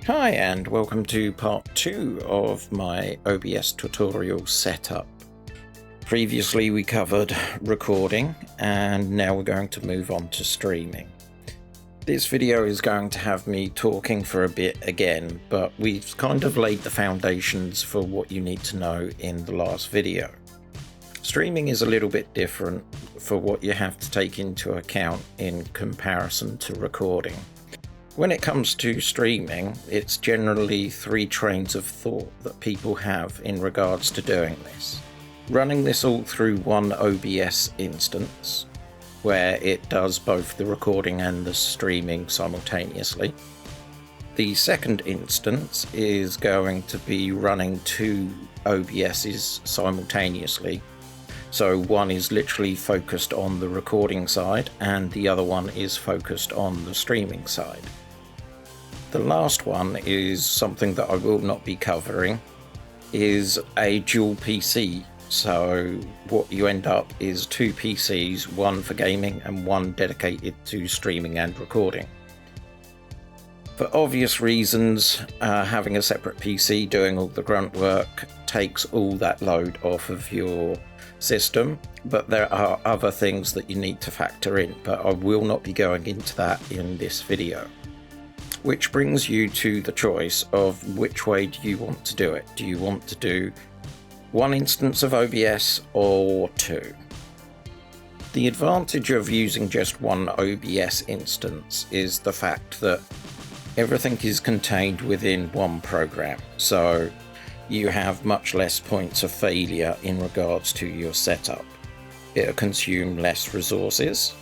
Hi and welcome to part 2 of my OBS tutorial setup. Previously we covered recording and now we're going to move on to streaming. This video is going to have me talking for a bit again, but we've kind of laid the foundations for what you need to know in the last video. Streaming is a little bit different for what you have to take into account in comparison to recording. When it comes to streaming, it's generally 3 trains of thought that people have in regards to doing this. Running this all through one OBS instance, where it does both the recording and the streaming simultaneously. The second instance is going to be running 2 OBSs simultaneously. So one is literally focused on the recording side and the other one is focused on the streaming side. The last one is something that I will not be covering, is a dual PC. So what you end up is 2 PCs, one for gaming and one dedicated to streaming and recording. For obvious reasons, having a separate PC doing all the grunt work takes all that load off of your system, but there are other things that you need to factor in, but I will not be going into that in this video. Which brings you to the choice of which way do you want to do it. Do you want to do 1 instance of OBS or 2? The advantage of using just one OBS instance is the fact that everything is contained within one program, so you have much less points of failure in regards to your setup. It'll consume less resources.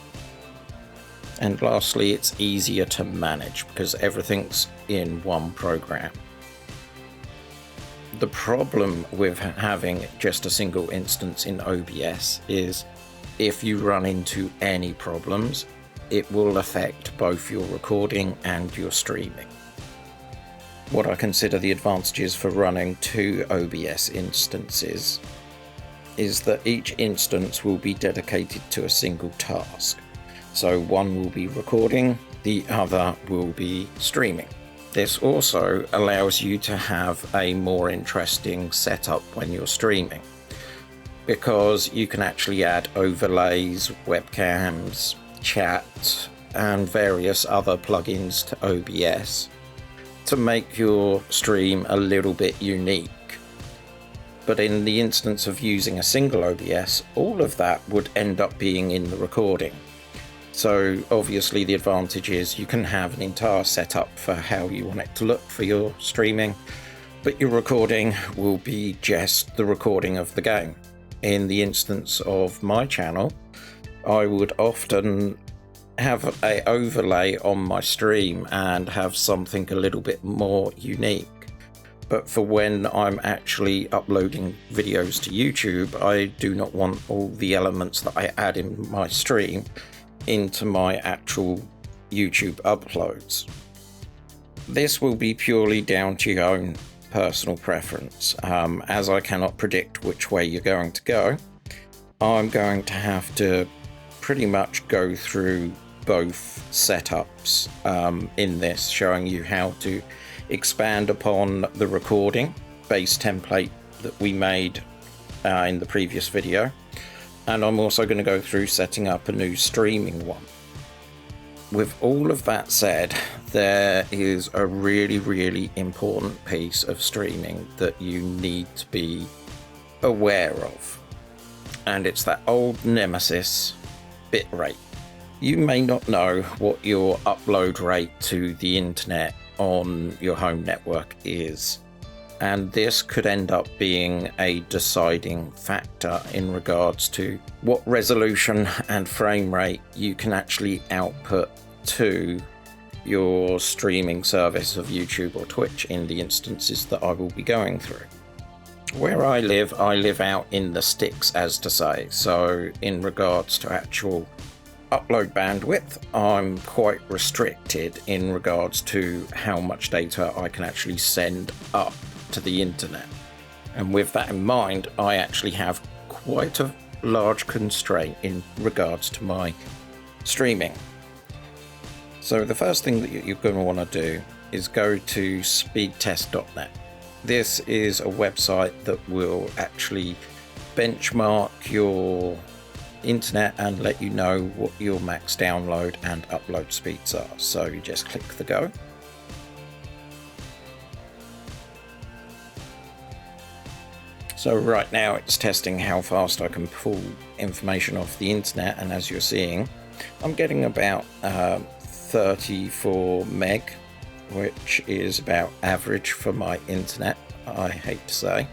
And lastly, it's easier to manage because everything's in one program. The problem with having just a single instance in OBS is if you run into any problems, it will affect both your recording and your streaming. What I consider the advantages for running 2 OBS instances is that each instance will be dedicated to a single task. So one will be recording, the other will be streaming. This also allows you to have a more interesting setup when you're streaming, because you can actually add overlays, webcams, chat, and various other plugins to OBS to make your stream a little bit unique. But in the instance of using a single OBS, all of that would end up being in the recording. So obviously the advantage is you can have an entire setup for how you want it to look for your streaming, but your recording will be just the recording of the game. In the instance of my channel, I would often have an overlay on my stream and have something a little bit more unique. But for when I'm actually uploading videos to YouTube, I do not want all the elements that I add in my stream into my actual YouTube uploads. This will be purely down to your own personal preference. As I cannot predict which way you're going to go, I'm going to have to pretty much go through both setups in this, showing you how to expand upon the recording base template that we made in the previous video. And I'm also going to go through setting up a new streaming one. With all of that said, there is a really important piece of streaming that you need to be aware of. And it's that old nemesis, bitrate. You may not know what your upload rate to the internet on your home network is. And this could end up being a deciding factor in regards to what resolution and frame rate you can actually output to your streaming service of YouTube or Twitch in the instances that I will be going through. Where I live out in the sticks, as to say, so in regards to actual upload bandwidth, I'm quite restricted in regards to how much data I can actually send up to the internet. And with that in mind, I actually have quite a large constraint in regards to my streaming. So the first thing that you're going to want to do is go to speedtest.net. This is a website that will actually benchmark your internet and let you know what your max download and upload speeds are. So you just click the go. So right now it's testing how fast I can pull information off the internet, and as you're seeing, I'm getting about 34 meg, which is about average for my internet, I hate to say.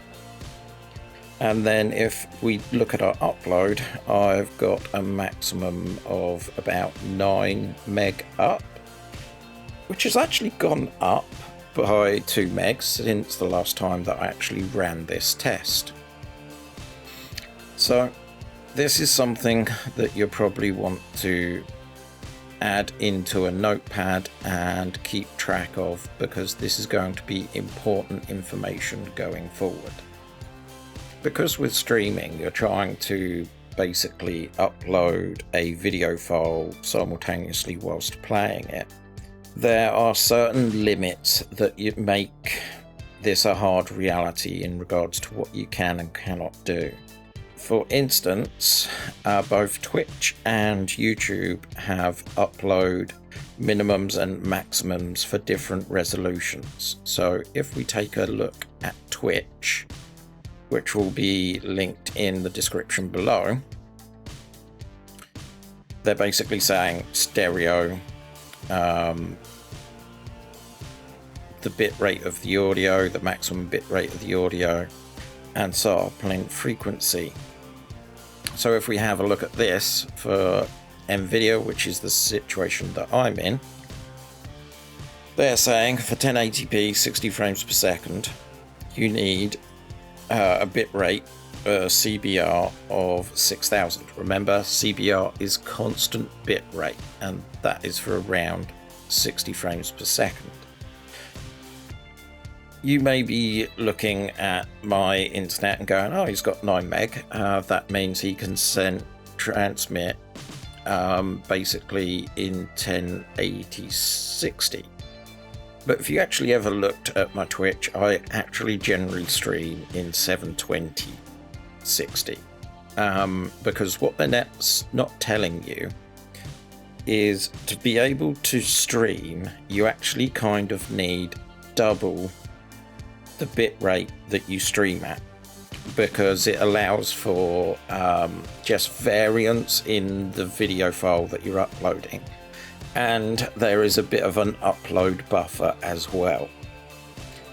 And then if we look at our upload, I've got a maximum of about 9 meg up, which has actually gone up by 2 megs since the last time that I actually ran this test. So this is something that you probably want to add into a notepad and keep track of, because this is going to be important information going forward. Because with streaming you're trying to basically upload a video file simultaneously whilst playing it, there are certain limits that you make this a hard reality in regards to what you can and cannot do. For instance, both Twitch and YouTube have upload minimums and maximums for different resolutions. So if we take a look at Twitch, which will be linked in the description below, they're basically saying stereo, the bit rate of the audio, the maximum bit rate of the audio, and sampling frequency. So if we have a look at this for NVIDIA, which is the situation that I'm in, they're saying for 1080p 60 frames per second you need a bit rate CBR of 6000. Remember, CBR is constant bit rate, and that is for around 60 frames per second. You may be looking at my internet and going, oh, he's got 9 meg. That means he can transmit basically in 1080-60. But if you actually ever looked at my Twitch, I actually generally stream in 720-60. Because what the net's not telling you is to be able to stream, you actually kind of need double the bit rate that you stream at, because it allows for just variance in the video file that you're uploading, and there is a bit of an upload buffer as well.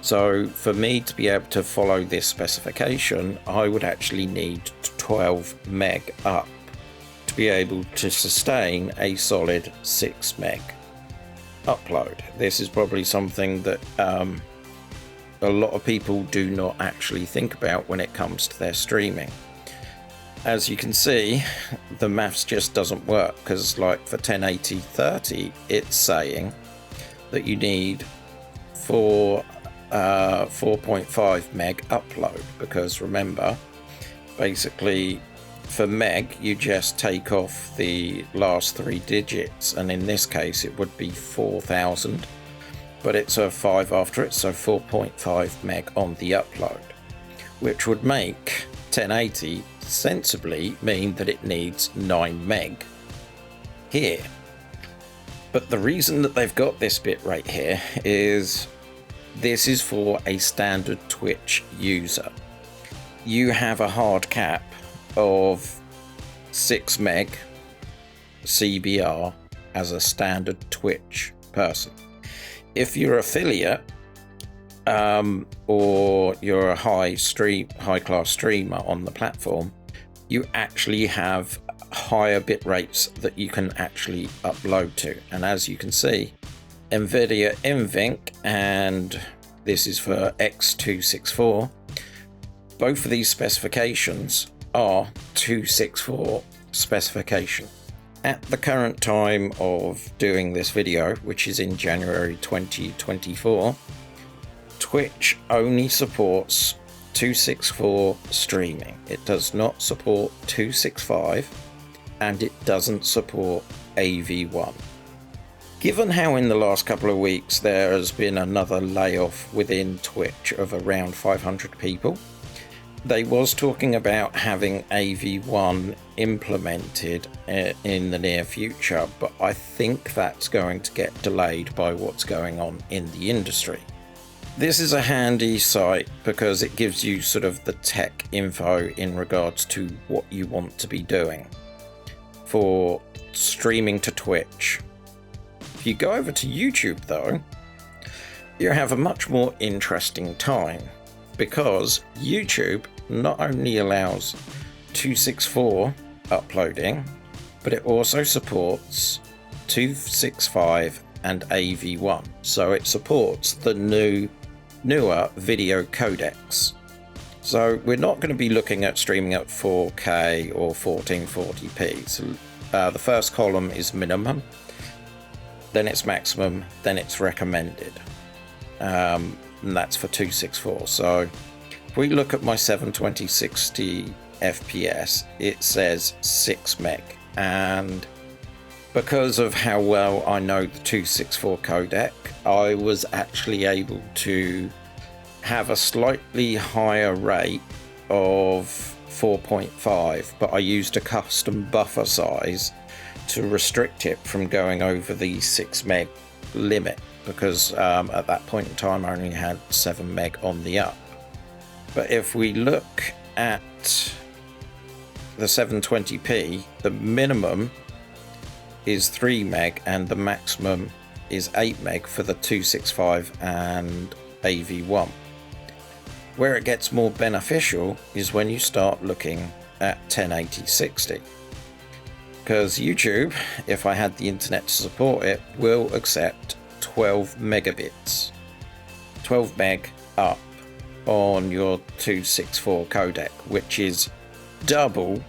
So for me to be able to follow this specification, I would actually need 12 meg up to be able to sustain a solid 6 meg upload. This is probably something that a lot of people do not actually think about when it comes to their streaming. As you can see, the maths just doesn't work, because like for 1080-30 it's saying that you need 4.5 meg upload, because remember, basically for meg you just take off the last 3 digits, and in this case it would be 4000, but it's a 5 after it, so 4.5 meg on the upload, which would make 1080 sensibly mean that it needs 9 meg here. But the reason that they've got this bit right here is this is for a standard Twitch user. You have a hard cap of 6 meg CBR as a standard Twitch person. If you're affiliate or you're a high class streamer on the platform, you actually have higher bit rates that you can actually upload to. And as you can see, NVIDIA NVENC, and this is for X264, both of these specifications are 264 specification. At the current time of doing this video, which is in January 2024, Twitch only supports 264 streaming. It does not support 265, and it doesn't support AV1. Given how in the last couple of weeks there has been another layoff within Twitch of around 500 people, they was talking about having AV1 implemented in the near future, but I think that's going to get delayed by what's going on in the industry. This is a handy site because it gives you sort of the tech info in regards to what you want to be doing for streaming to Twitch. If you go over to YouTube though, you have a much more interesting time, because YouTube not only allows 264 uploading, but it also supports 265 and AV1. So it supports the newer video codecs. So we're not going to be looking at streaming at 4K or 1440p. So the first column is minimum, then it's maximum, then it's recommended. And that's for 264. So if we look at my 720-60 FPS, it says 6 meg. And because of how well I know the 264 codec, I was actually able to have a slightly higher rate of 4.5, but I used a custom buffer size to restrict it from going over the 6 meg limit, because at that point in time I only had 7 meg on the up. But if we look at the 720p, the minimum is 3 meg and the maximum is 8 meg for the 265 and AV1. Where it gets more beneficial is when you start looking at 1080-60. Because YouTube, if I had the internet to support it, will accept 12 megabits. 12 meg up on your 264 codec, which is double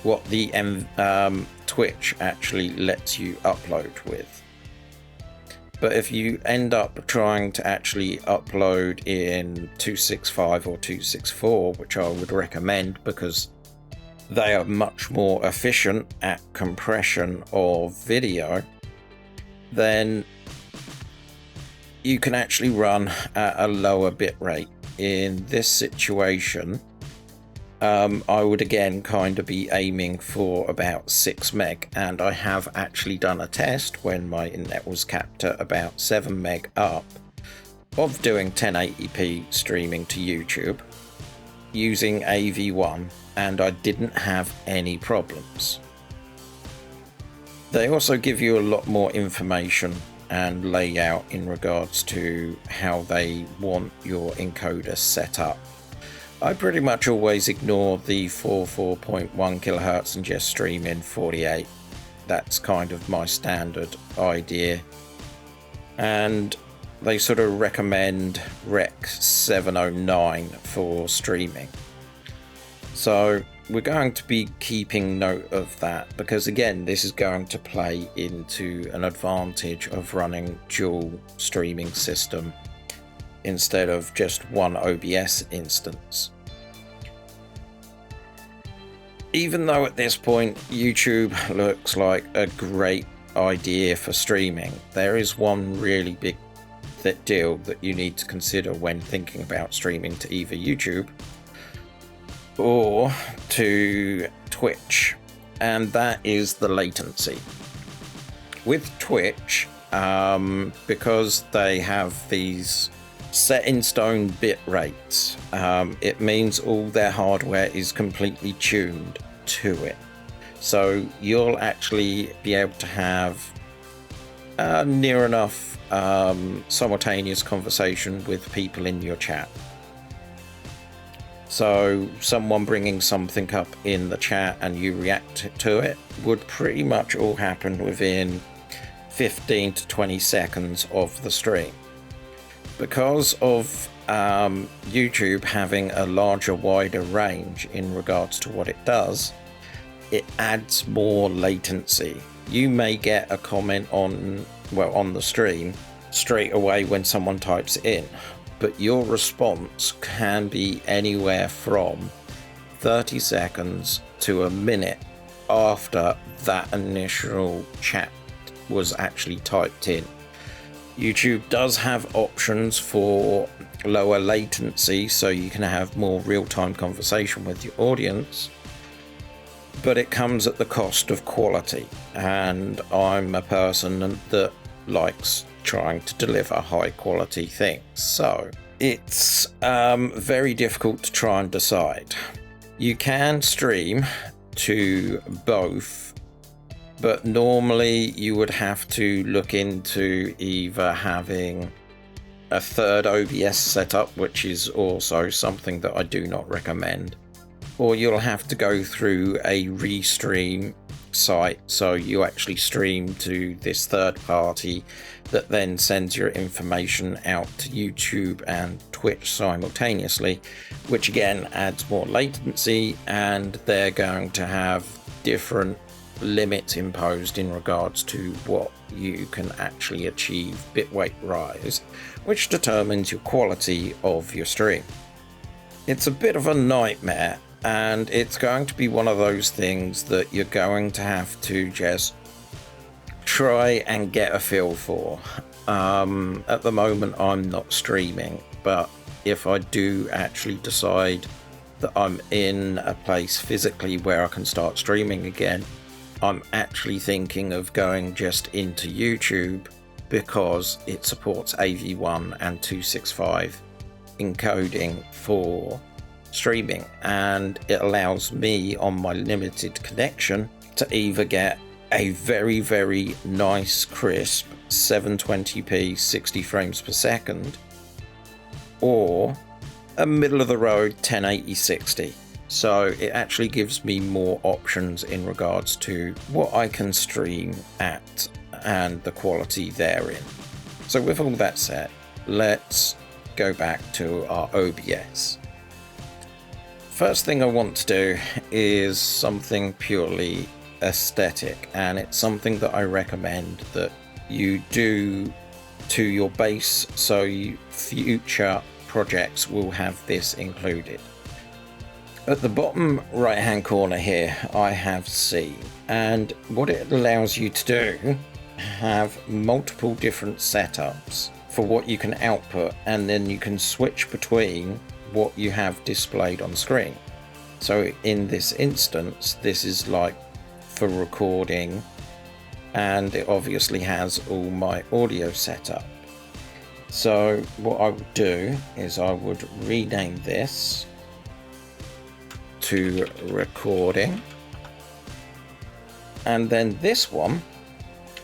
what the Twitch actually lets you upload with. But if you end up trying to actually upload in 265 or 264, which I would recommend because they are much more efficient at compression of video, then you can actually run at a lower bit rate. In this situation, I would again kind of be aiming for about 6 meg, and I have actually done a test when my internet was capped at about 7 meg up of doing 1080p streaming to YouTube using AV1, and I didn't have any problems. They also give you a lot more information and layout in regards to how they want your encoder set up. I pretty much always ignore the 4.1 kilohertz and just stream in 48. That's kind of my standard idea. And they sort of recommend Rec 709 for streaming. So we're going to be keeping note of that, because again, this is going to play into an advantage of running dual streaming system instead of just one OBS instance. Even though at this point YouTube looks like a great idea for streaming, there is one really big deal that you need to consider when thinking about streaming to either YouTube or to Twitch, and that is the latency. With Twitch, because they have these set in stone bit rates, it means all their hardware is completely tuned to it. So you'll actually be able to have near enough simultaneous conversation with people in your chat. So someone bringing something up in the chat and you react to it would pretty much all happen within 15 to 20 seconds of the stream. Because of YouTube having a larger, wider range in regards to what it does, it adds more latency. You may get a comment on the stream straight away when someone types it in, but your response can be anywhere from 30 seconds to a minute after that initial chat was actually typed in. YouTube does have options for lower latency, so you can have more real-time conversation with your audience, but it comes at the cost of quality, and I'm a person that likes trying to deliver high quality things, so it's very difficult to try and decide. You can stream to both, but normally you would have to look into either having a third OBS setup, which is also something that I do not recommend, or you'll have to go through a restream site, so you actually stream to this third party that then sends your information out to YouTube and Twitch simultaneously, which again adds more latency, and they're going to have different limits imposed in regards to what you can actually achieve bitrate rise, which determines your quality of your stream. It's a bit of a nightmare, and it's going to be one of those things that you're going to have to just try and get a feel for. At the moment I'm not streaming, but if I do actually decide that I'm in a place physically where I can start streaming again, I'm actually thinking of going just into YouTube, because it supports AV1 and 265 encoding for streaming, and it allows me on my limited connection to either get a very, very nice crisp 720p 60 frames per second, or a middle of the road 1080 60. So it actually gives me more options in regards to what I can stream at and the quality therein. So with all that said, let's go back to our OBS. First thing I want to do is something purely aesthetic, and it's something that I recommend that you do to your base, so future projects will have this included. At the bottom right hand corner here I have scene, and what it allows you to do, have multiple different setups for what you can output, and then you can switch between what you have displayed on screen. So in this instance, this is like for recording, and it obviously has all my audio set up. So what I would do is I would rename this to recording, and then this one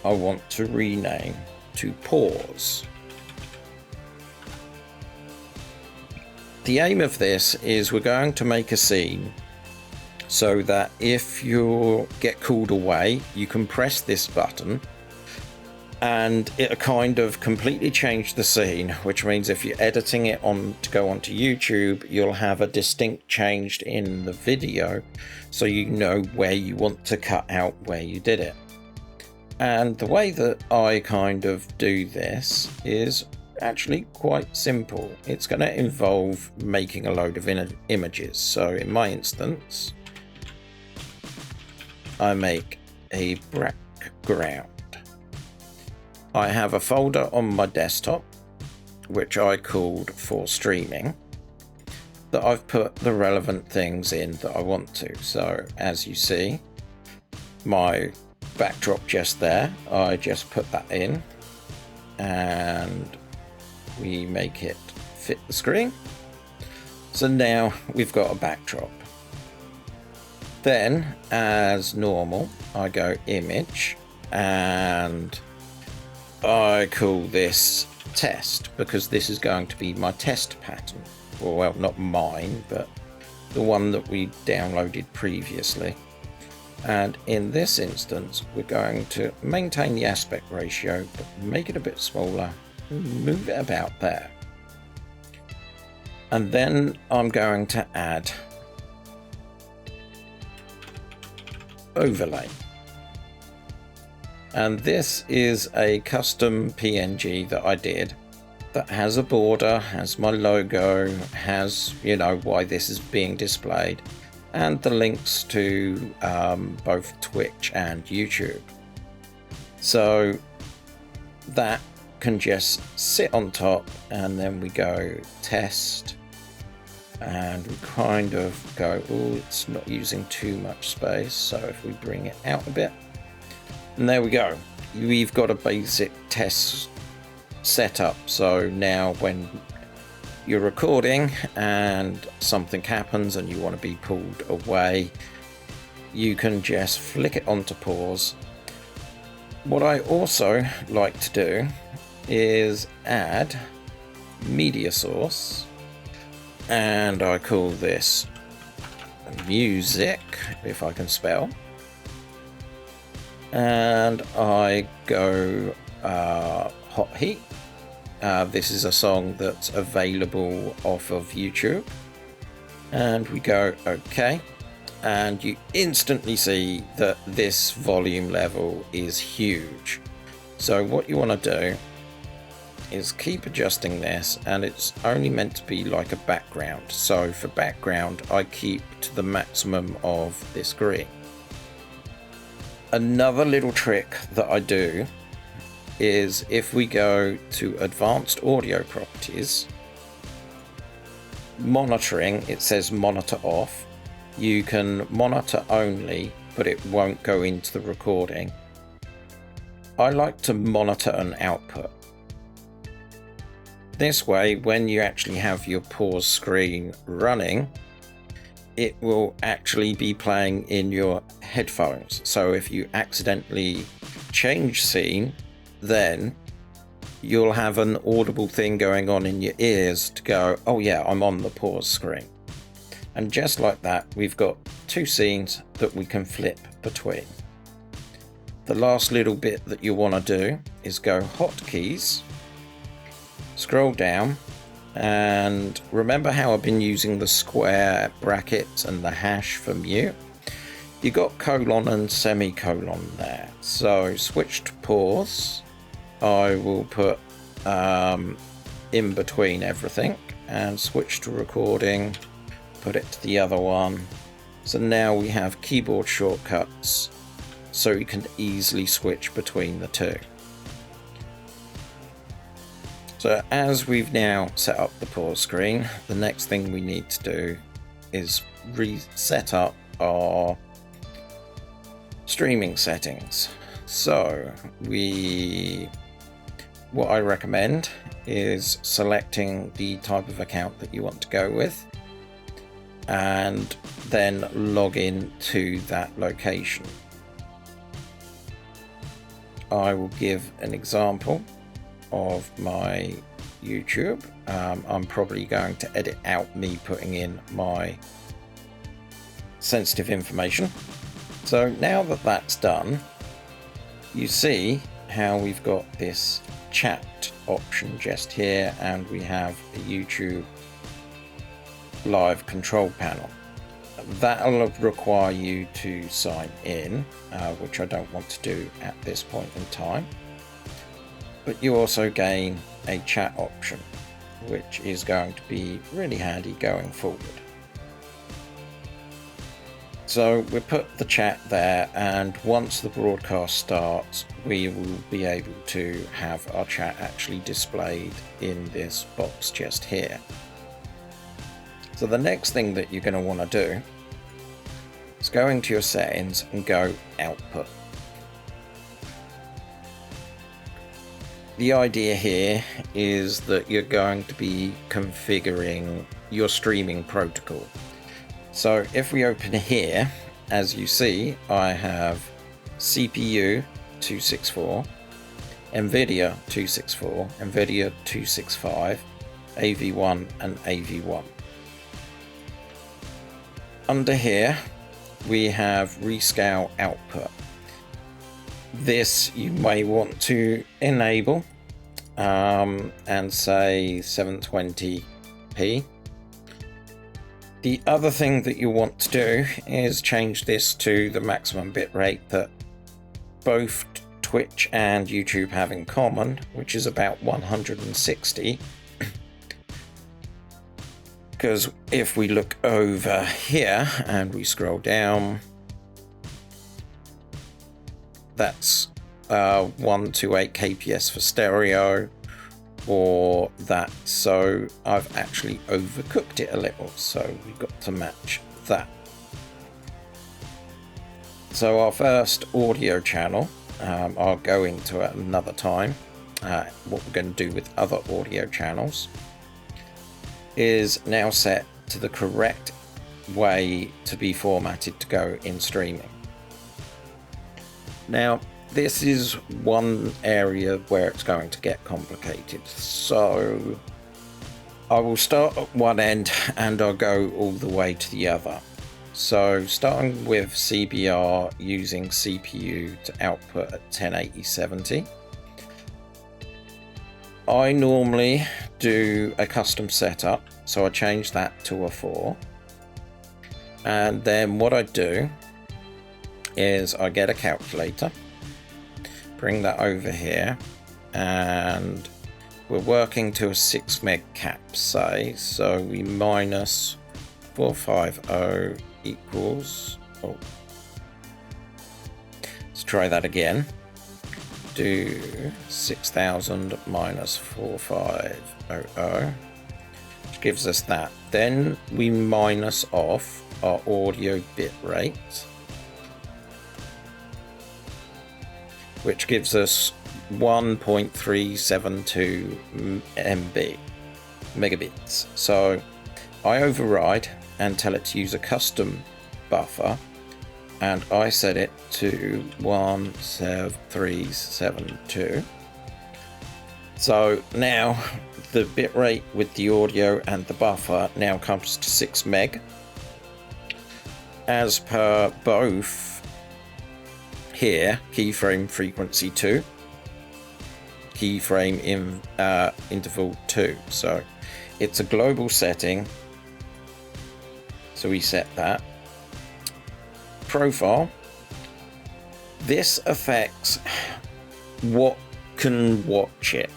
I want to rename to pause. The aim of this is we're going to make a scene so that if you get called away, you can press this button and it'll kind of completely change the scene, which means if you're editing it on to go onto YouTube, you'll have a distinct change in the video, so you know where you want to cut out where you did it. And the way that I kind of do this is actually quite simple. It's going to involve making a load of images. So in my instance, I make a background. I have a folder on my desktop which I called for streaming, that I've put the relevant things in that I want to. So as you see, my backdrop just there, I just put that in and we make it fit the screen. So now we've got a backdrop. Then as normal, I go image and I call this test, because this is going to be my test pattern. Well, not mine, but the one that we downloaded previously. And in this instance, we're going to maintain the aspect ratio, but make it a bit smaller, move it about there. And then I'm going to add overlay. And this is a custom PNG that I did that has a border, has my logo, has, you know, why this is being displayed, and the links to both Twitch and YouTube. So that can just sit on top, and then we go test, and we kind of go, oh, it's not using too much space, so if we bring it out a bit, and there we go, we've got a basic test setup. So now when you're recording and something happens and you want to be pulled away, you can just flick it onto pause. What I also like to do is add media source, and I call this music, if I can spell, and I go hot heat. This is a song that's available off of YouTube, and we go OK, and you instantly see that this volume level is huge. So what you want to do is keep adjusting this, and it's only meant to be like a background. So for background, I keep to the maximum of this green. Another little trick that I do is if we go to advanced audio properties, monitoring, it says monitor off. You can monitor only, but it won't go into the recording. I like to monitor an output. This way, when you actually have your pause screen running, it will actually be playing in your headphones. So if you accidentally change scene, then you'll have an audible thing going on in your ears to go, oh yeah, I'm on the pause screen. And just like that, we've got two scenes that we can flip between. The last little bit that you want to do is go hotkeys, scroll down, and remember how I've been using the square brackets and the hash for mute? You got colon and semicolon there. So switch to pause. I will put in between everything, and switch to recording, put it to the other one. So now we have keyboard shortcuts, so you can easily switch between the two. So as we've now set up the pause screen, the next thing we need to do is reset up our streaming settings. So what I recommend is selecting the type of account that you want to go with, and then log in to that location. I will give an example of my YouTube. I'm probably going to edit out me putting in my sensitive information. So now that that's done, you see how we've got this chat option just here, and we have a YouTube live control panel. That'll require you to sign in, which I don't want to do at this point in time. But you also gain a chat option, which is going to be really handy going forward. So we put the chat there, and once the broadcast starts, we will be able to have our chat actually displayed in this box just here. So the next thing that you're going to want to do is go into your settings and go output. The idea here is that you're going to be configuring your streaming protocol. So if we open here, as you see, I have CPU 264, NVIDIA 264, NVIDIA 265, AV1 and AV1. Under here, we have rescale output. This you may want to enable and say 720p. The other thing that you want to do is change this to the maximum bitrate that both Twitch and YouTube have in common, which is about 160. Because if we look over here and we scroll down, that's 128 kps for stereo or that, so I've actually overcooked it a little, so we've got to match that. So our first audio channel, I'll go into it another time, what we're going to do with other audio channels, is now set to the correct way to be formatted to go in streaming. Now this is one area where it's going to get complicated, so I will start at one end and I'll go all the way to the other. So starting with CBR using CPU to output at 1080/70. I normally do a custom setup, so I change that to a 4. And then what I do is I get a calculator, bring that over here, and we're working to a 6 meg cap, say, so we minus 450 equals, oh, let's try that again. Do 6000 minus 4500, which gives us that. Then we minus off our audio bit rate, which gives us 1.372 megabits. So I override and tell it to use a custom buffer, and I set it to 17372. So now the bitrate with the audio and the buffer now comes to 6 meg. As per both here, keyframe frequency 2, keyframe in interval 2. So it's a global setting, so we set that. Profile, this affects what can watch it.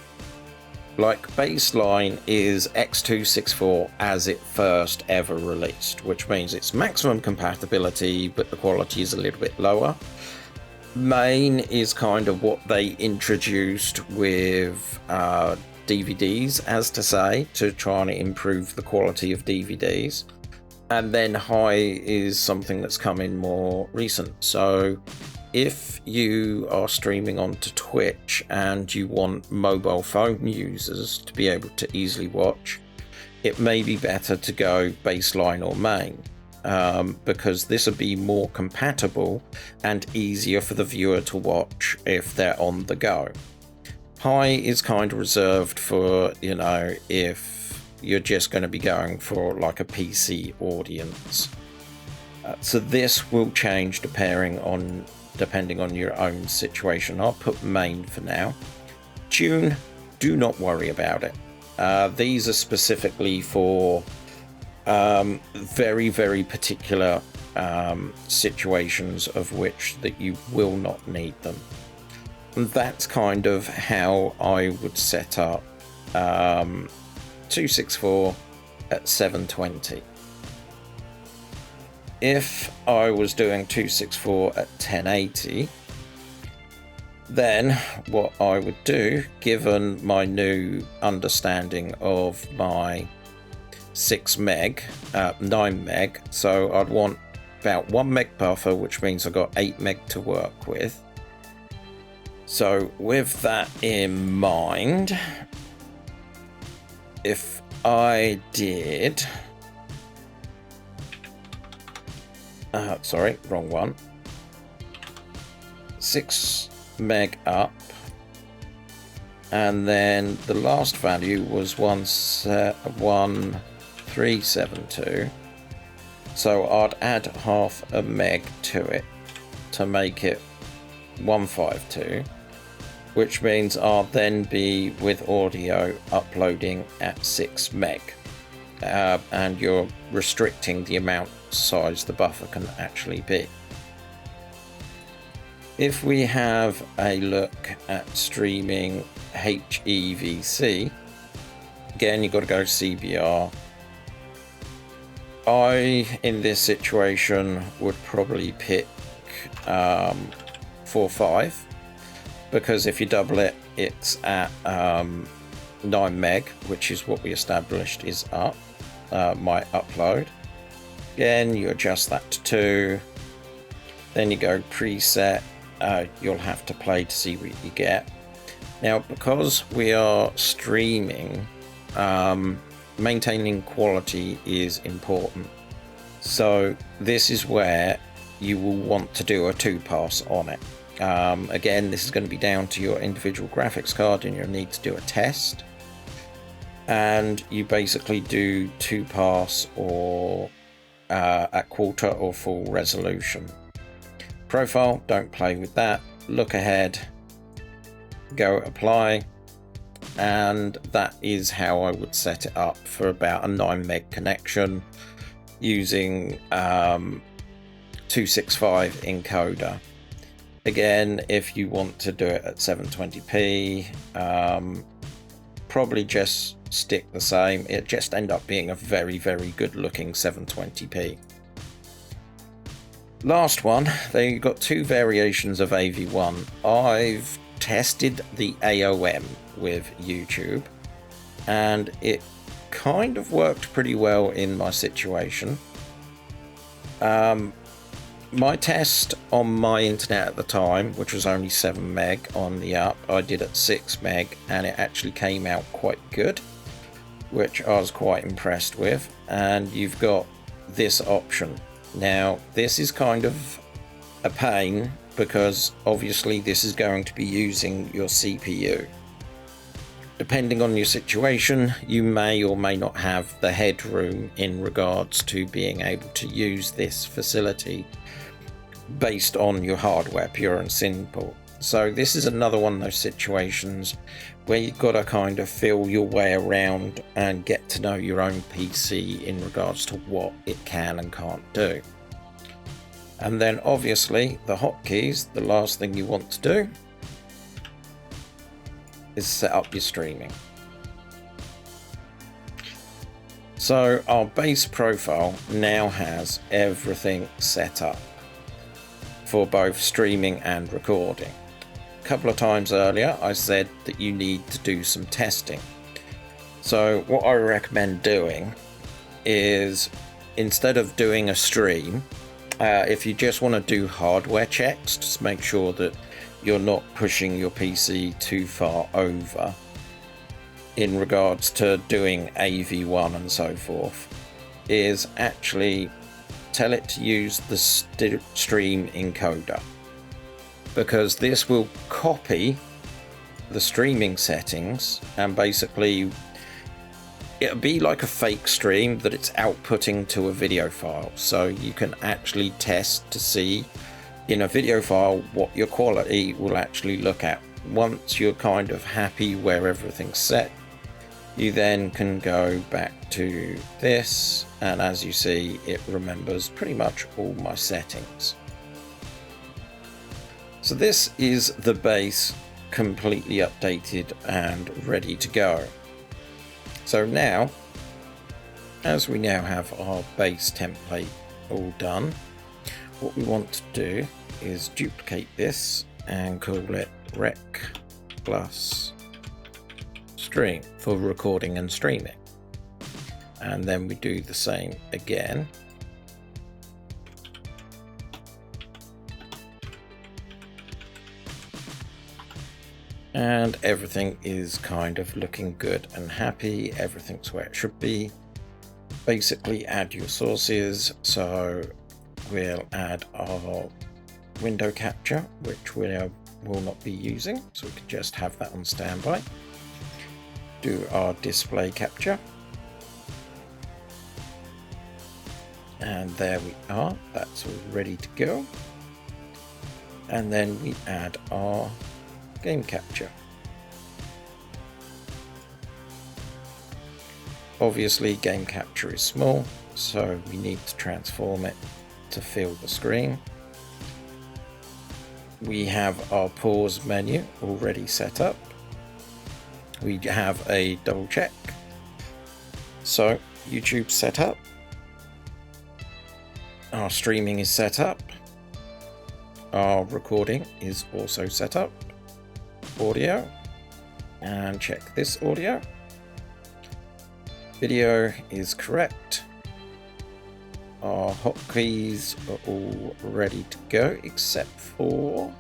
Like baseline is X264 as it first ever released, which means it's maximum compatibility, but the quality is a little bit lower. Main is kind of what they introduced with DVDs, as to say, to try and improve the quality of DVDs. And then high is something that's come in more recent. So if you are streaming onto Twitch and you want mobile phone users to be able to easily watch, it may be better to go baseline or main, because this would be more compatible and easier for the viewer to watch if they're on the go. High is kind of reserved for, you know, if you're just going to be going for like a PC audience. So this will change depending on your own situation. I'll put main for now. Tune, do not worry about it. These are specifically for very, very particular situations of which that you will not need them. And that's kind of how I would set up 264 at 720. If I was doing 264 at 1080, then what I would do, given my new understanding of my 6 meg, 9 meg, so I'd want about 1 meg buffer, which means I've got 8 meg to work with. So with that in mind, if I did, sorry, wrong one, 6 meg up, and then the last value was 1372, so I'd add half a meg to it to make it 152, which means I'll then be with audio uploading at 6 meg, and you're restricting the amount size the buffer can actually be. If we have a look at streaming HEVC, again you've got to go CBR. I, in this situation, would probably pick 4.5, because if you double it, it's at 9 meg, which is what we established is up my upload. Again, you adjust that to 2, then you go preset. You'll have to play to see what you get. Now, because we are streaming, maintaining quality is important. So this is where you will want to do a 2-pass on it. Again, this is going to be down to your individual graphics card, and you'll need to do a test. And you basically do 2-pass or at quarter or full resolution. Profile, don't play with that. Look ahead, go apply, and that is how I would set it up for about a 9 meg connection using 265 encoder. Again, if you want to do it at 720p, probably just stick the same. It just end up being a very, very good looking 720p. Last one, they got 2 variations of AV1. I've tested the AOM with YouTube, and it kind of worked pretty well in my situation. My test on my internet at the time, which was only 7 meg on the up, I did at 6 meg, and it actually came out quite good, which I was quite impressed with. And you've got this option. Now, this is kind of a pain because obviously this is going to be using your CPU. Depending on your situation, you may or may not have the headroom in regards to being able to use this facility based on your hardware, pure and simple. So this is another one of those situations where you've got to kind of feel your way around and get to know your own PC in regards to what it can and can't do. And then obviously the hotkeys, the last thing you want to do is set up your streaming. So our base profile now has everything set up for both streaming and recording. A couple of times earlier I said that you need to do some testing. So what I recommend doing is, instead of doing a stream, if you just want to do hardware checks, just make sure that you're not pushing your PC too far over in regards to doing AV1 and so forth, is actually tell it to use the stream encoder, because this will copy the streaming settings, and basically it'll be like a fake stream that it's outputting to a video file, so you can actually test to see in a video file what your quality will actually look at. Once you're kind of happy where everything's set, you then can go back to this, and as you see, it remembers pretty much all my settings. So this is the base completely updated and ready to go. So now, as we now have our base template all done, what we want to do is duplicate this and call it rec plus stream for recording and streaming. And then we do the same again. And everything is kind of looking good and happy. Everything's where it should be. Basically add your sources. So we'll add our window capture, which we will not be using, so we can just have that on standby. Do our display capture, and there we are, that's all ready to go. And then we add our game capture. Obviously game capture is small, so we need to transform it to fill the screen. We have our pause menu already set up. We have a double check. So YouTube set up. Our streaming is set up. Our recording is also set up. audio and check this audio. Video is correct. Our hotkeys are all ready to go except for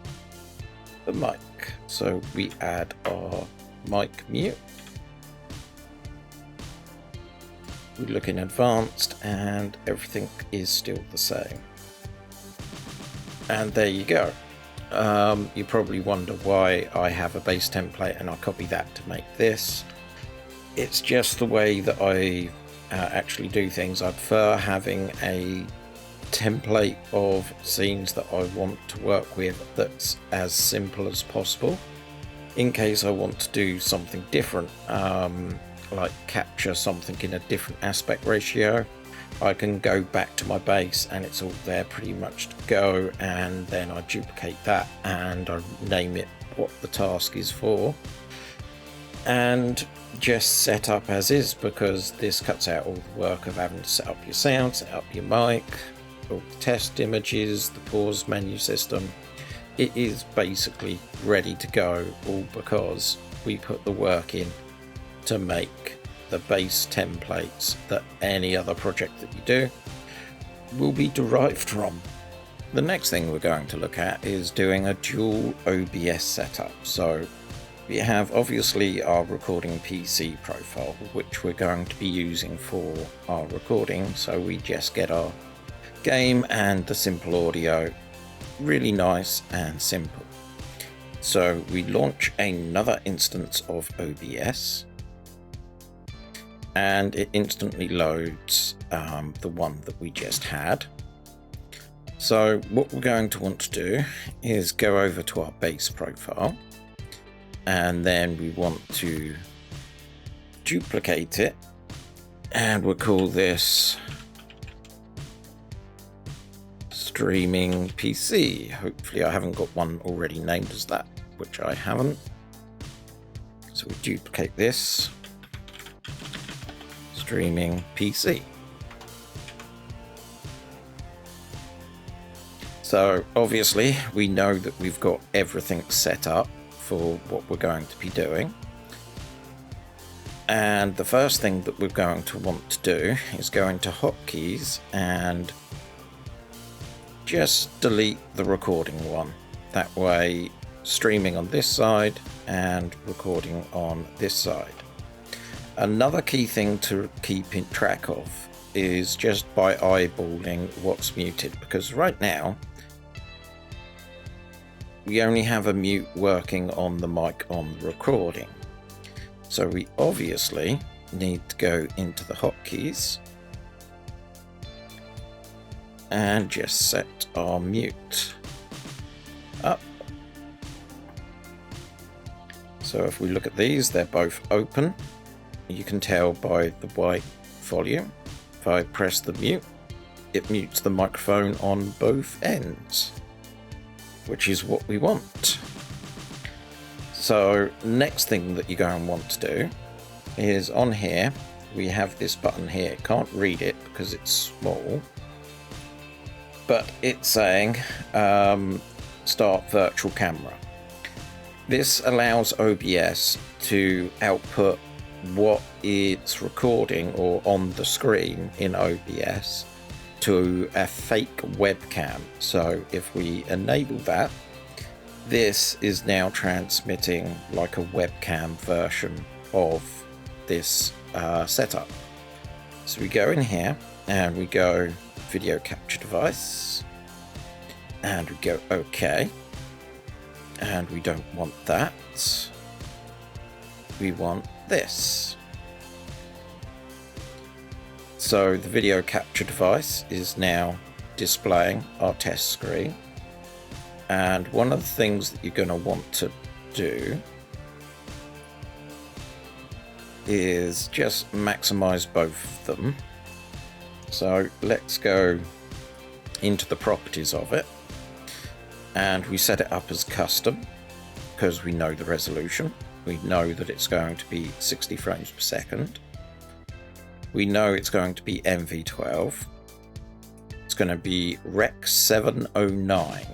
the mic. So we add our mic mute. We look in advanced and everything is still the same. And there you go. You probably wonder why I have a base template and I copy that to make this. It's just the way that I actually do things. I prefer having a template of scenes that I want to work with that's as simple as possible. In case I want to do something different, like capture something in a different aspect ratio, I can go back to my base and it's all there pretty much to go, and then I duplicate that and I name it what the task is for and just set up as is, because this cuts out all the work of having to set up your sound, set up your mic, all the test images, the pause menu system. It is basically ready to go, all because we put the work in to make the base templates that any other project that you do will be derived from. The next thing we're going to look at is doing a dual OBS setup. So we have obviously our recording PC profile, which we're going to be using for our recording. So we just get our game and the simple audio, really nice and simple. So we launch another instance of OBS and it instantly loads the one that we just had. So what we're going to want to do is go over to our base profile, and then we want to duplicate it, and we'll call this streaming PC. Hopefully I haven't got one already named as that, which I haven't. So we duplicate this, streaming PC. So obviously we know that we've got everything set up for what we're going to be doing, and the first thing that we're going to want to do is go into hotkeys and just delete the recording one. That way streaming on this side and recording on this side. Another key thing to keep in track of is just by eyeballing what's muted, because right now we only have a mute working on the mic on the recording. So we obviously need to go into the hotkeys and just set our mute up. So if we look at these, they're both open. You can tell by the white volume. If I press the mute, it mutes the microphone on both ends, which is what we want. So next thing that you're going to want to do is on here, we have this button here. Can't read it because it's small, but it's saying start virtual camera. This allows OBS to output what it's recording or on the screen in OBS to a fake webcam. So if we enable that, this is now transmitting like a webcam version of this setup. So we go in here and we go video capture device and we go OK, and we don't want that, we want this. So the video capture device is now displaying our test screen, and one of the things that you're going to want to do is just maximize both of them. So let's go into the properties of it, and we set it up as custom because we know the resolution. We know that it's going to be 60 frames per second. We know it's going to be MV12. It's going to be Rec 709.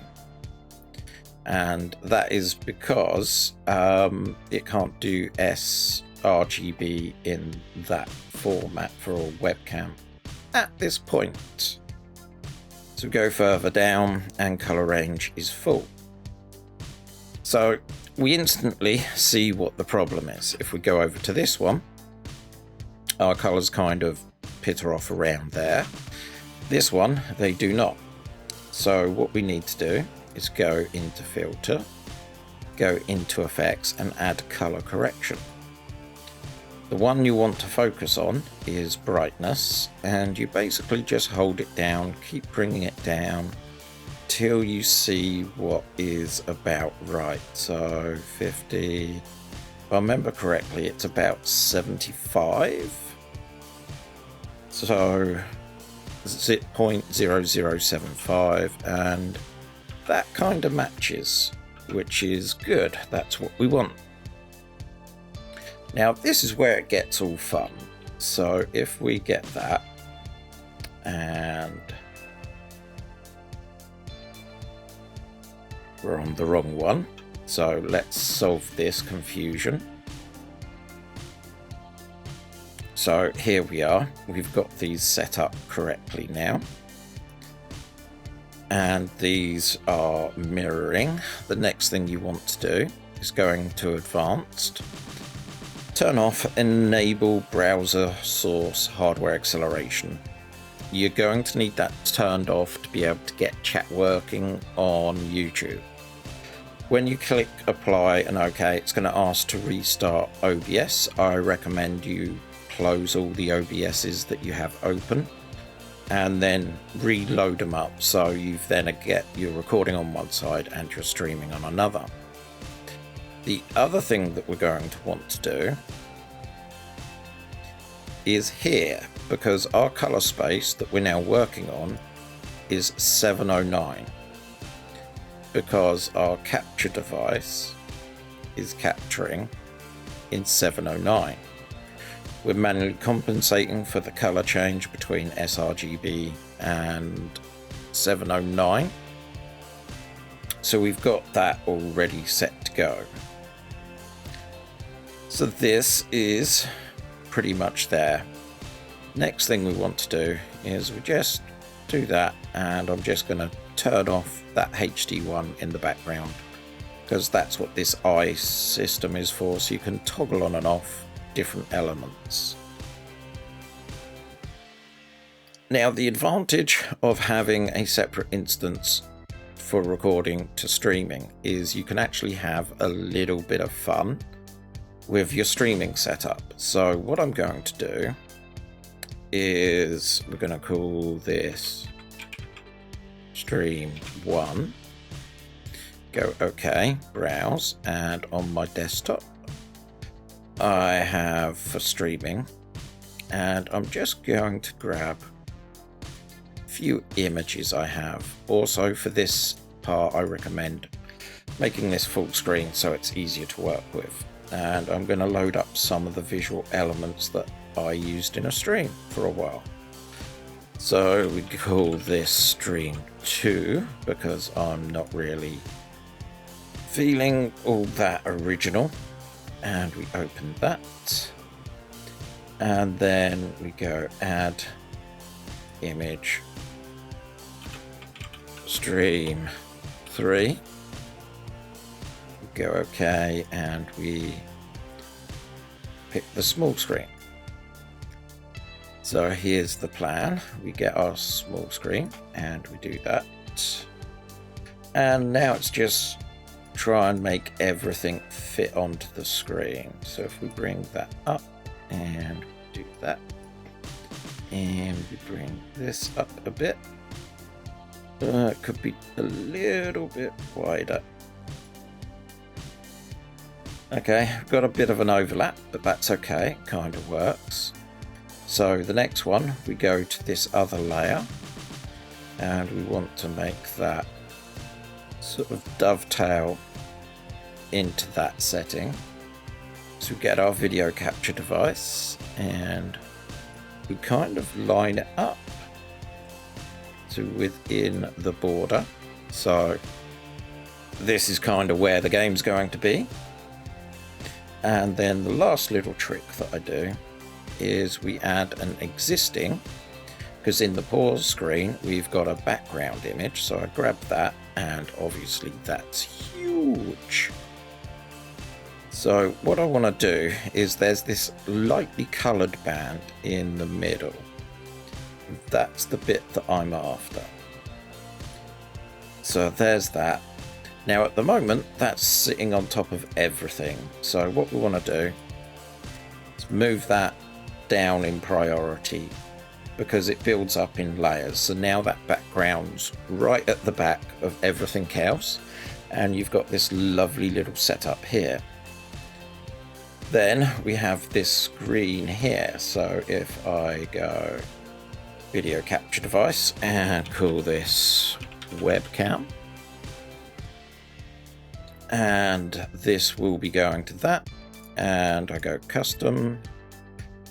and that is because it can't do sRGB in that format for a webcam at this point. So go further down and color range is full. So we instantly see what the problem is. If we go over to this one, our colors kind of pitter off around there. This one, they do not. So what we need to do is go into filter, go into effects and add color correction. The one you want to focus on is brightness, and you basically just hold it down, keep bringing it down till you see what is about right. So 50, if I remember correctly, it's about 75. So it's at 0.0075, and that kind of matches, which is good. That's what we want. Now this is where it gets all fun. So if we get that, and we're on the wrong one, so let's solve this confusion. So here we are, we've got these set up correctly now, and these are mirroring. The next thing you want to do is going to advanced, turn off enable browser source hardware acceleration. You're going to need that turned off to be able to get chat working on YouTube. When you click apply and OK, it's going to ask to restart OBS. I recommend you close all the OBSs that you have open and then reload them up, so you then get your recording on one side and your streaming on another. The other thing that we're going to want to do is here, because our color space that we're now working on is 709, because our capture device is capturing in 709. We're manually compensating for the color change between sRGB and 709. So we've got that already set to go. So this is pretty much there. Next thing we want to do is we just do that, and I'm just going to turn off that HD one in the background, because that's what this eye system is for, so you can toggle on and off different elements. Now the advantage of having a separate instance for recording to streaming is you can actually have a little bit of fun with your streaming setup. So what I'm going to do is we're going to call this stream 1, go OK, browse, and on my desktop I have for streaming, and I'm just going to grab a few images I have. Also for this part I recommend making this full screen so it's easier to work with, and I'm going to load up some of the visual elements that I used in a stream for a while. So we call this stream 2 because I'm not really feeling all that original, and we open that, and then we go add image stream 3, go OK, and we pick the small screen. So here's the plan. We get our small screen and we do that, and now it's just try and make everything fit onto the screen. So if we bring that up and do that, and we bring this up a bit, it could be a little bit wider. Okay, we've got a bit of an overlap, but that's okay, it kind of works. So the next one, we go to this other layer and we want to make that sort of dovetail into that setting. So we get our video capture device and we kind of line it up to within the border. So this is kind of where the game's going to be. And then the last little trick that I do is we add an existing, because in the pause screen we've got a background image, so I grab that, and obviously that's huge. So what I want to do is there's this lightly coloured band in the middle. That's the bit that I'm after. So there's that. Now at the moment that's sitting on top of everything. So what we want to do is move that down in priority, because it builds up in layers. So now that background's right at the back of everything else, and you've got this lovely little setup here. Then we have this screen here. So if I go video capture device and call this webcam, and this will be going to that, and I go custom,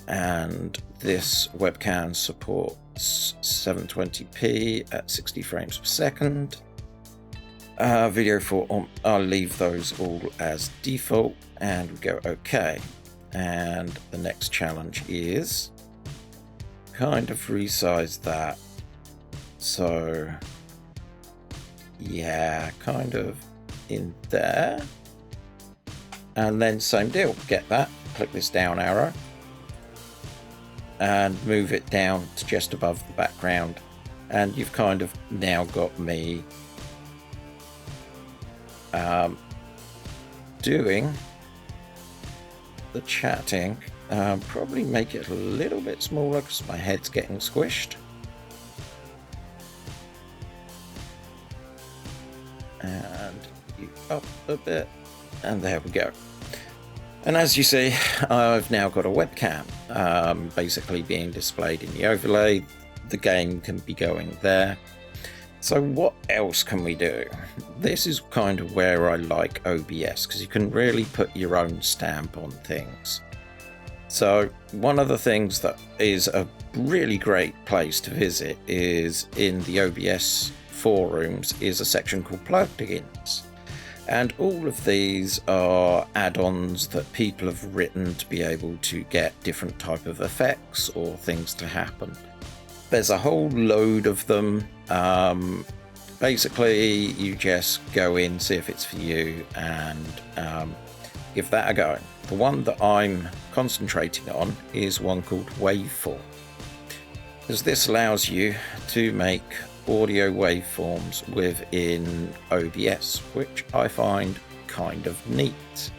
and this webcam supports 720p at 60 frames per second. Video for I'll leave those all as default, and we go OK. And the next challenge is kind of resize that. So yeah, kind of in there, and then same deal, get that, click this down arrow and move it down to just above the background, and you've kind of now got me doing the chatting. Probably make it a little bit smaller because my head's getting squished. And you up a bit, and there we go. And as you see, I've now got a webcam basically being displayed in the overlay. The game can be going there. So what else can we do? This is kind of where I like OBS, because you can really put your own stamp on things. So one of the things that is a really great place to visit is in the OBS forums is a section called Plugins. And all of these are add-ons that people have written to be able to get different type of effects or things to happen. There's a whole load of them. Basically, you just go in, see if it's for you, and give that a go. The one that I'm concentrating on is one called Waveform, because this allows you to make audio waveforms within OBS, which I find kind of neat.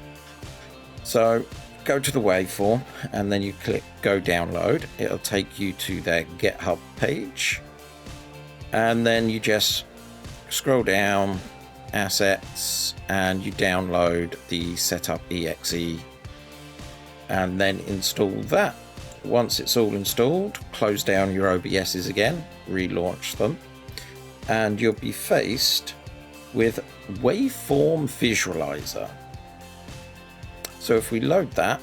So go to the waveform, and then you click go download. It'll take you to their GitHub page, and then you just scroll down, assets, and you download the setup exe, and then install that. Once it's all installed, close down your OBSs again, relaunch them, and you'll be faced with Waveform Visualizer. So if we load that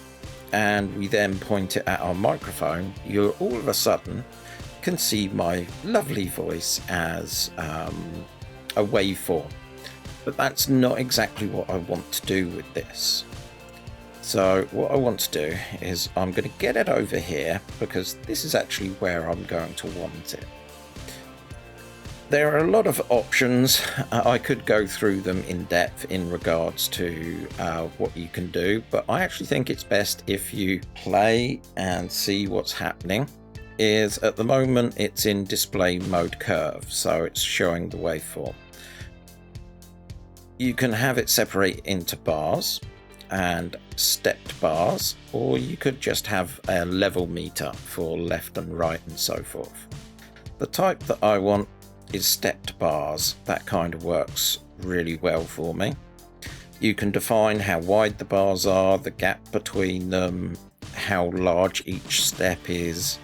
and we then point it at our microphone, you'll all of a sudden can see my lovely voice as a waveform. But that's not exactly what I want to do with this. So what I want to do is I'm going to get it over here, because this is actually where I'm going to want it. There are a lot of options. I could go through them in depth in regards to what you can do, but I actually think it's best if you play and see what's happening. Is at the moment it's in display mode curve, so it's showing the waveform. You can have it separate into bars and stepped bars, or you could just have a level meter for left and right and so forth. The type that I want is stepped bars. That kind of works really well for me. You can define how wide the bars are, the gap between them, how large each step is,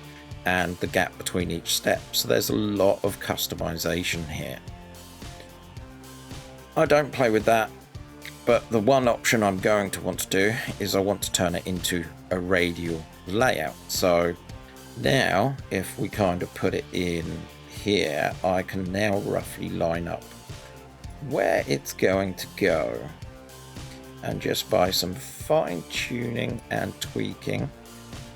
and the gap between each step. So there's a lot of customization here. I don't play with that, but the one option I'm going to want to do is I want to turn it into a radial layout. So now if we kind of put it in here, I can now roughly line up where it's going to go, and just by some fine tuning and tweaking,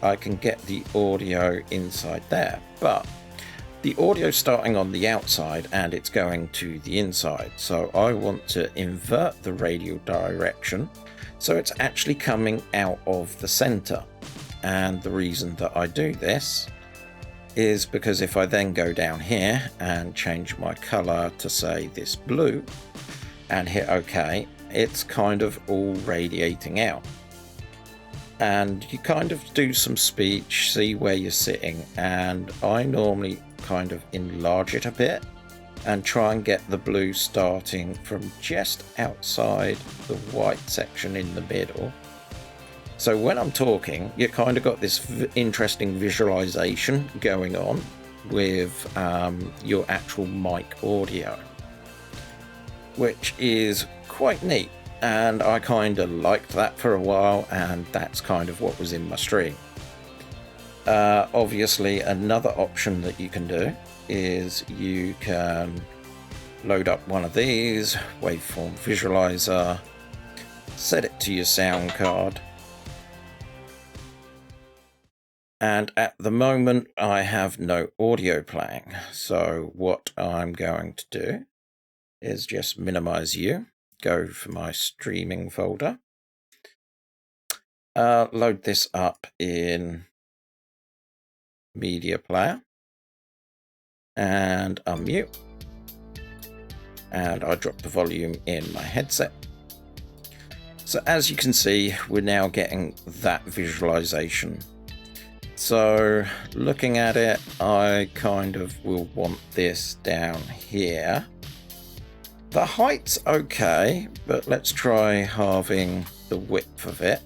I can get the audio inside there. But the audio's starting on the outside and it's going to the inside, so I want to invert the radial direction so it's actually coming out of the center. And the reason that I do this is because if I then go down here and change my color to say this blue and hit OK, it's kind of all radiating out. And you kind of do some speech, see where you're sitting, and I normally kind of enlarge it a bit and try and get the blue starting from just outside the white section in the middle. So when I'm talking, you kind of got this interesting visualization going on with your actual mic audio, which is quite neat. And I kind of liked that for a while, and that's kind of what was in my stream. Obviously, another option that you can do is you can load up one of these, Waveform Visualizer, set it to your sound card. And at the moment, I have no audio playing. So what I'm going to do is just minimize you, go for my streaming folder, load this up in Media Player, and unmute. And I drop the volume in my headset. So as you can see, we're now getting that visualization. So looking at it, I kind of will want this down here. The height's okay, but let's try halving the width of it.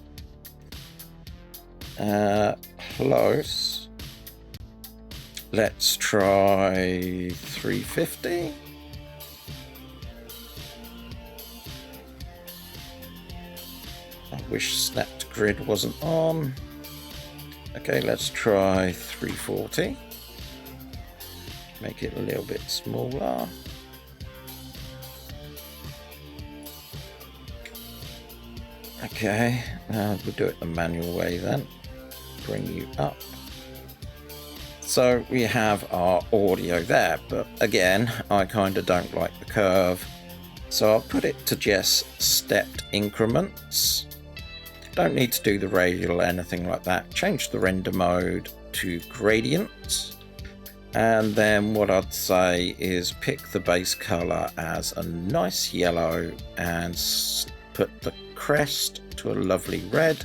Close. Let's try 350. I wish snapped grid wasn't on. Okay, let's try 340. Make it a little bit smaller. Okay, we'll do it the manual way then. Bring you up. So we have our audio there, but again, I kind of don't like the curve. So I'll put it to just stepped increments. Don't need to do the radial or anything like that. Change the render mode to gradient. And then what I'd say is pick the base color as a nice yellow and put the crest to a lovely red.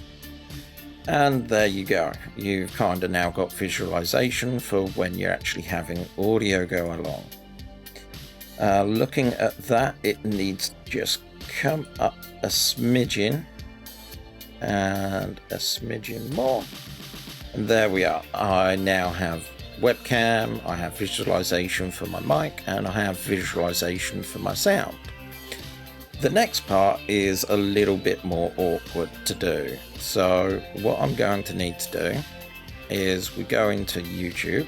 And there you go. You've kind of now got visualization for when you're actually having audio go along. Looking at that, it needs to just come up a smidgen and a smidgen more. And there we are. I now have webcam, I have visualization for my mic, and I have visualization for my sound. The next part is a little bit more awkward to do. So what I'm going to need to do is we go into YouTube,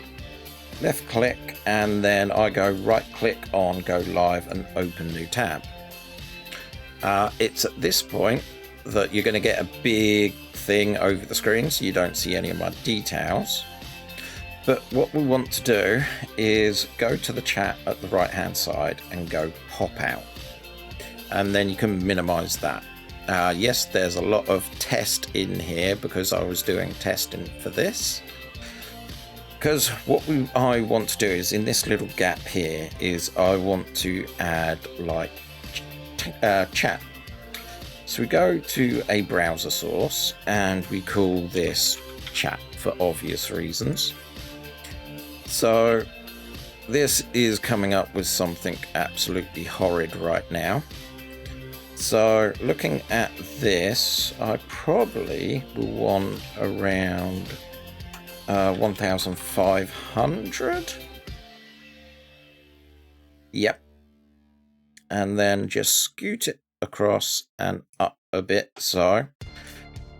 left click, and then I go right click on go live and open new tab. It's at this point that you're going to get a big thing over the screen so you don't see any of my details. But what we want to do is go to the chat at the right hand side and go pop out. And then you can minimize that. Yes, there's a lot of test in here because I was doing testing for this. Because what I want to do is in this little gap here is I want to add like chat. So we go to a browser source and we call this chat for obvious reasons. So this is coming up with something absolutely horrid right now. So looking at this, I probably will want around 1500. Yep. And then just scoot it across and up a bit, so.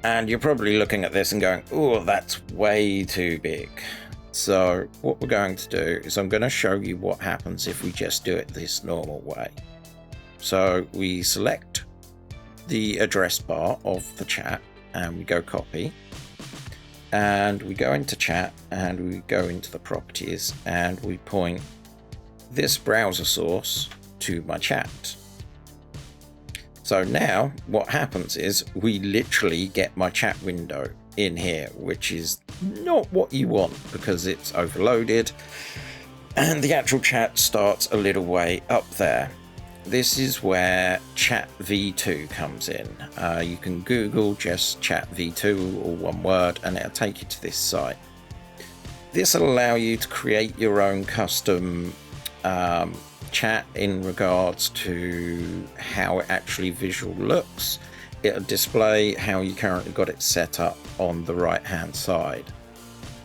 And you're probably looking at this and going, oh, that's way too big. So what we're going to do is I'm going to show you what happens if we just do it this normal way. So we select the address bar of the chat and we go copy, and we go into chat and we go into the properties and we point this browser source to my chat. So now what happens is we literally get my chat window in here, which is not what you want because it's overloaded and the actual chat starts a little way up there. This is where chat v2 comes in. You can Google just chat v2 or one word and it'll take you to this site. This will allow you to create your own custom chat in regards to how it actually visual looks. It'll display how you currently got it set up on the right hand side.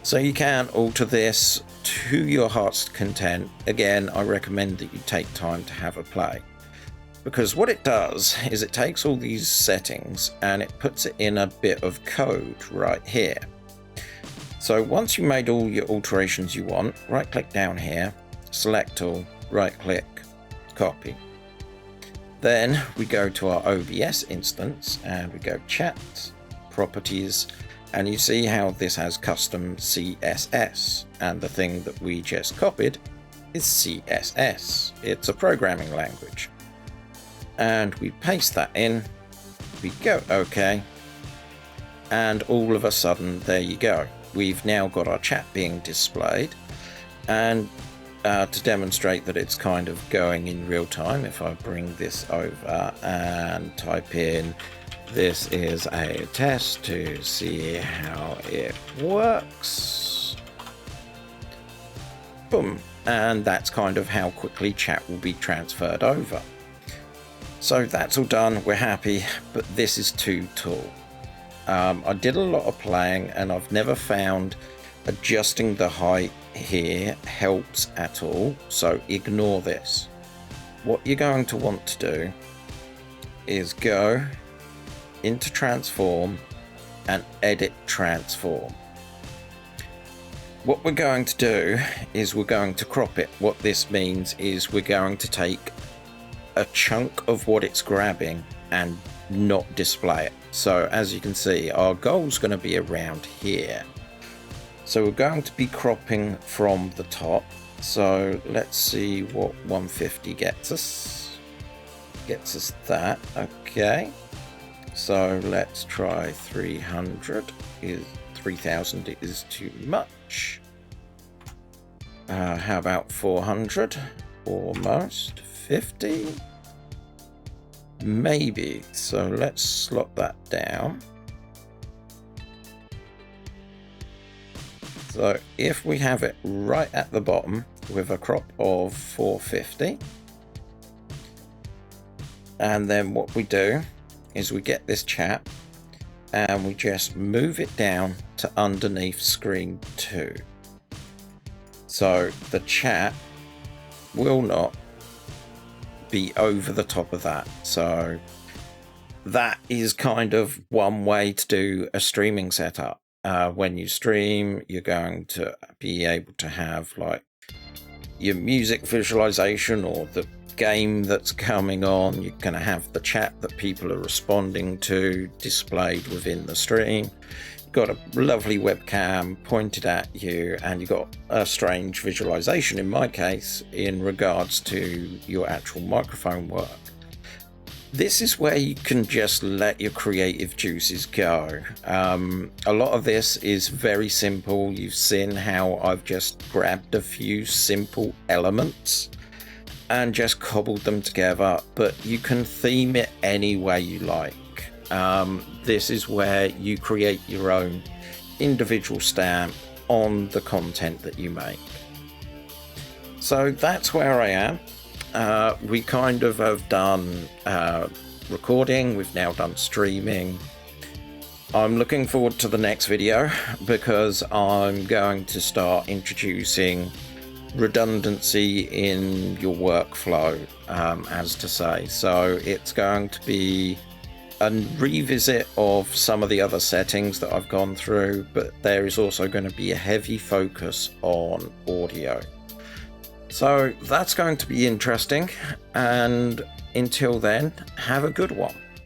So you can alter this to your heart's content. Again, I recommend that you take time to have a play, because what it does is it takes all these settings and it puts it in a bit of code right here. So once you made all your alterations you want, right click down here, select all, right click, copy. Then we go to our OBS instance and we go chat, properties, and you see how this has custom CSS, and the thing that we just copied is CSS. It's a programming language. And we paste that in, we go OK, and all of a sudden there you go. We've now got our chat being displayed, and to demonstrate that it's kind of going in real time, if I bring this over and type in "this is a test to see how it works," boom, and that's kind of how quickly chat will be transferred over. So that's all done, we're happy, but this is too tall. I did a lot of playing and I've never found adjusting the height here helps at all, so ignore this. What you're going to want to do is go into transform and edit transform. What we're going to do is we're going to crop it. What this means is we're going to take a chunk of what it's grabbing and not display it. So as you can see, our goal is going to be around here. So we're going to be cropping from the top. So let's see what 150 gets us. Gets us that. Okay. So let's try 300. 3,000 is too much. How about 400? Almost. 50? Maybe. So let's slot that down. So if we have it right at the bottom with a crop of 450, and then what we do is we get this chat and we just move it down to underneath screen 2. So the chat will not be over the top of that. So that is kind of one way to do a streaming setup. When you stream, you're going to be able to have like your music visualization or the game that's coming on. You're going to have the chat that people are responding to displayed within the stream. You've got a lovely webcam pointed at you, and you've got a strange visualization in my case in regards to your actual microphone work. This is where you can just let your creative juices go. A lot of this is very simple. You've seen how I've just grabbed a few simple elements and just cobbled them together, but you can theme it any way you like. This is where you create your own individual stamp on the content that you make. So that's where I am. We kind of have done recording, we've now done streaming. I'm looking forward to the next video because I'm going to start introducing redundancy in your workflow, as to say. So it's going to be a revisit of some of the other settings that I've gone through, but there is also going to be a heavy focus on audio. So that's going to be interesting, and until then, have a good one.